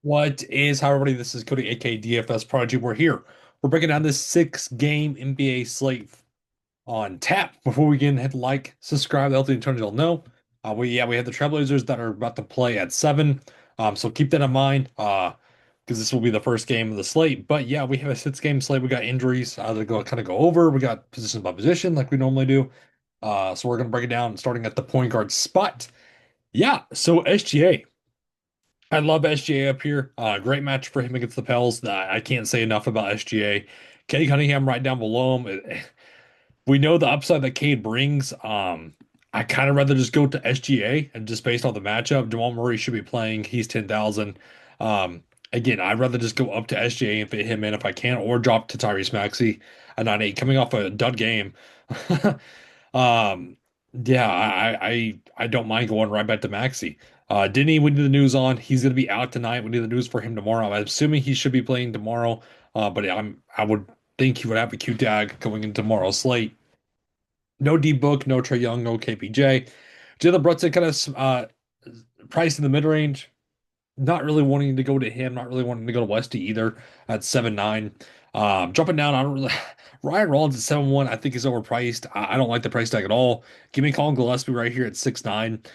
What is, hi everybody, this is Cody, aka DFS Prodigy. We're here. We're breaking down this 6 game NBA slate on tap. Before we get hit like, subscribe, the healthy and you'll know. We have the Trailblazers that are about to play at 7. So keep that in mind, because this will be the first game of the slate. But yeah, we have a 6 game slate. We got injuries to go kind of go over. We got position by position like we normally do. So we're gonna break it down starting at the point guard spot. Yeah, so SGA. I love SGA up here. Great match for him against the Pels. I can't say enough about SGA. Cade Cunningham right down below him. We know the upside that Cade brings. I kind of rather just go to SGA and just based on the matchup. Jamal Murray should be playing. He's 10,000. Again, I'd rather just go up to SGA and fit him in if I can, or drop to Tyrese Maxey at 9-8, coming off a dud game. Um, yeah, I don't mind going right back to Maxey. Denny, we need the news on. He's going to be out tonight. We need the news for him tomorrow. I'm assuming he should be playing tomorrow. But I would think he would have a Q tag going into tomorrow's slate. No D Book, no Trey Young, no KPJ. Jalen Brunson kind of priced in the mid range. Not really wanting to go to him, not really wanting to go to Westy either at 7-9. Jumping down, I don't really. Ryan Rollins at 7-1, I think is overpriced. I don't like the price tag at all. Give me Colin Gillespie right here at 6-9,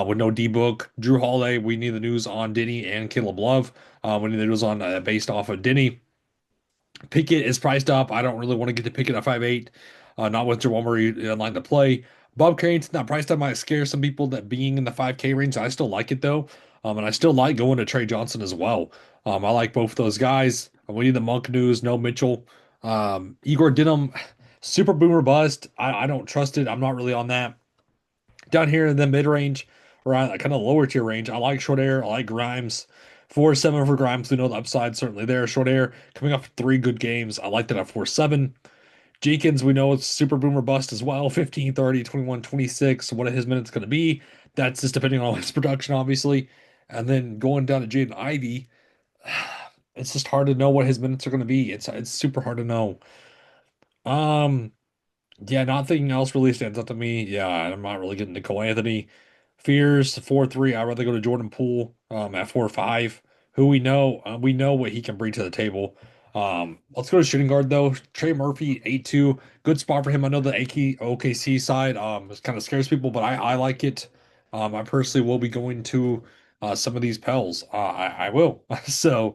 with no D Book. Drew Holiday, we need the news on Denny and Caleb Love. We need the news on based off of Denny. Pickett is priced up. I don't really want to get to Pickett at 5'8", not with Jamal Murray in line to play. Bob Crane's not priced up. Might scare some people that being in the 5K range. I still like it though. And I still like going to Trey Johnson as well. I like both those guys. We need the Monk news, no Mitchell. Igor Denham, super boomer bust. I don't trust it. I'm not really on that. Down here in the mid range, around kind of lower tier range, I like Short Air. I like Grimes. 4-7 for Grimes. We know the upside certainly there. Short Air coming off 3 good games. I like that at 4-7. Jenkins, we know it's super boomer bust as well. 15, 30, 21, 26. What are his minutes going to be? That's just depending on his production, obviously. And then going down to Jaden Ivey, it's just hard to know what his minutes are going to be. It's super hard to know. Um, yeah, nothing else really stands out to me. Yeah, I'm not really getting Nicole Anthony. Fears 4-3. I'd rather go to Jordan Poole at 4-5, who we know what he can bring to the table. Let's go to shooting guard though. Trey Murphy 8-2. Good spot for him. I know the AK, OKC side kind of scares people, but I like it. I personally will be going to some of these Pels. I will. So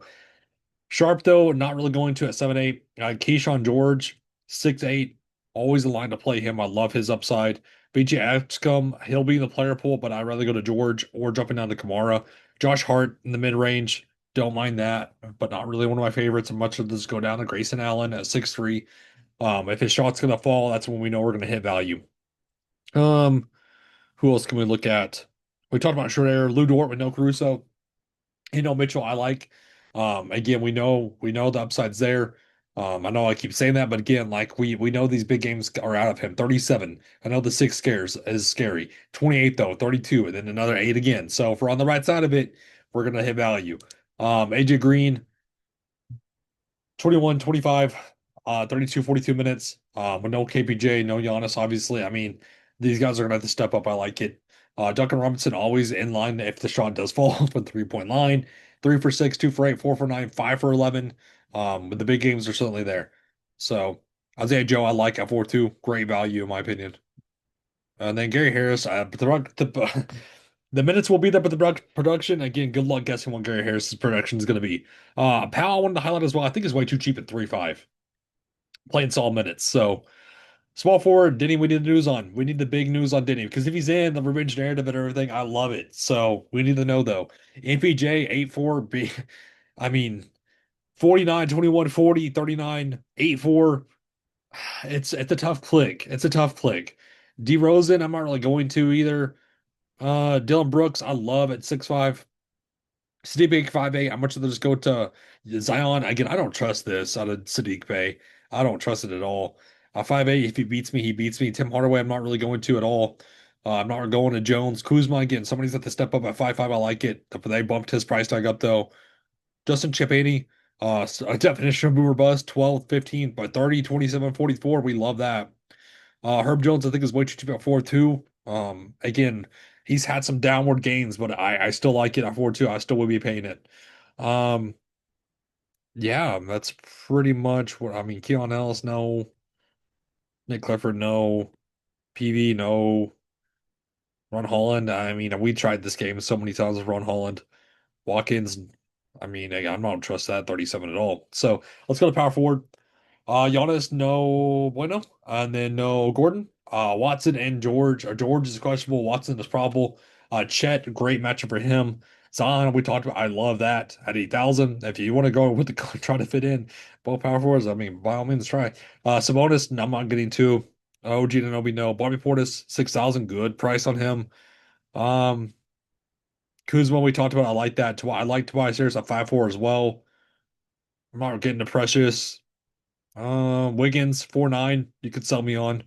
Sharp, though, not really going to at 7-8. Keyshawn George, 6-8. Always a line to play him. I love his upside. BJ Axcom, he'll be in the player pool, but I'd rather go to George or jumping down to Kamara. Josh Hart in the mid range. Don't mind that, but not really one of my favorites. And much of this go down to Grayson Allen at 6-3. If his shot's gonna fall, that's when we know we're gonna hit value. Um, who else can we look at? We talked about short air, Lou Dort with no Caruso. Mitchell, I like. Again, we know the upside's there. I know I keep saying that, but again, like we know these big games are out of him. 37. I know the 6 scares is scary. 28 though, 32, and then another 8 again. So if we're on the right side of it, we're gonna hit value. AJ Green, 21, 25, 32, 42 minutes. With no KPJ, no Giannis, obviously. I mean, these guys are gonna have to step up. I like it. Duncan Robinson always in line if the shot does fall from 3 point line. 3 for 6, 2 for 8, 4 for 9, 5 for 11. But the big games are certainly there. So Isaiah Joe, I like at 4-2. Great value in my opinion. And then Gary Harris, the minutes will be there, but the production, again, good luck guessing what Gary Harris's production is going to be. Powell, I wanted to highlight as well. I think is way too cheap at 3-5, playing solid minutes. So small forward, Denny, we need the news on. We need the big news on Denny because if he's in the revenge narrative and everything, I love it. So we need to know though. MPJ 8-4, B, I mean 49, 21, 40, 39, 8-4. It's a tough click. It's a tough click. D Rosen, I'm not really going to either. Dylan Brooks, I love at 6'5". Sadiq Bey 5'8". How much of just go to Zion? Again, I don't trust this out of Sadiq Bey. I don't trust it at all. 5'8", if he beats me, he beats me. Tim Hardaway, I'm not really going to at all. I'm not going to Jones. Kuzma, again, somebody's at the step up at 5'5". I like it. They bumped his price tag up, though. Justin Chipani, a definition of boomer bust, 12, 15, but 30, 27, 44. We love that. Herb Jones, I think, is way too cheap at 4-2. Again, he's had some downward gains, but I still like it at 4-2. I still will be paying it. Um, yeah, that's pretty much what I mean. Keon Ellis, no. Nick Clifford, no. PV, no. Ron Holland. I mean, we tried this game so many times with Ron Holland. Watkins, I mean, I don't trust that 37 at all. So let's go to power forward. Giannis, no bueno. And then no Gordon. Watson and George. George is questionable. Watson is probable. Chet, great matchup for him. Zion, we talked about. I love that at 8,000. If you want to go with the try to fit in both power forwards, I mean, by all means, try. Sabonis, I'm not getting to. OG Anunoby, no. Bobby Portis, 6,000. Good price on him. Um, Kuzma, we talked about. I like that. I like Tobias Harris at 5'4" as well. I'm not getting to Precious. Wiggins, 4'9". You could sell me on.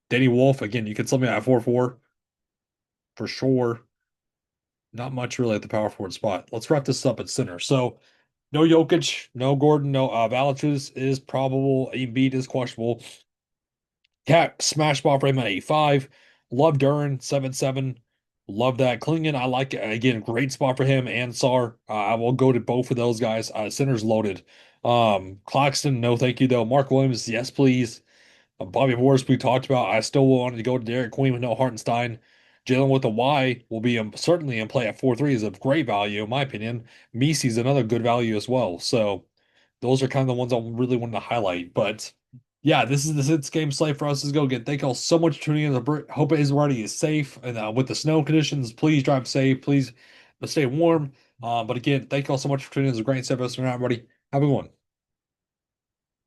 Danny Wolf, again, you could sell me at 4'4" for sure. Not much really at the power forward spot. Let's wrap this up at center. So, no Jokic, no Gordon, no Valanciunas is probable. Embiid is questionable. Cat smash spot for him at 8'5". Love Duran, 7'7". Love that. Klingon, I like it. Again, great spot for him and Sar. I will go to both of those guys. Center's loaded. Claxton, no thank you though. Mark Williams, yes please. Bobby Morris, we talked about. I still wanted to go to Derek Queen with no Hartenstein. Jalen with a Y will be certainly in play at 4-3 is of great value, in my opinion. Misi's another good value as well. So those are kind of the ones I really wanted to highlight. But yeah, this is the sixth game slate for us to go again. Thank you all so much for tuning in. Hope everybody is safe. And with the snow conditions, please drive safe. Please stay warm. But again, thank you all so much for tuning in. It's a great service. Everybody, have a good one.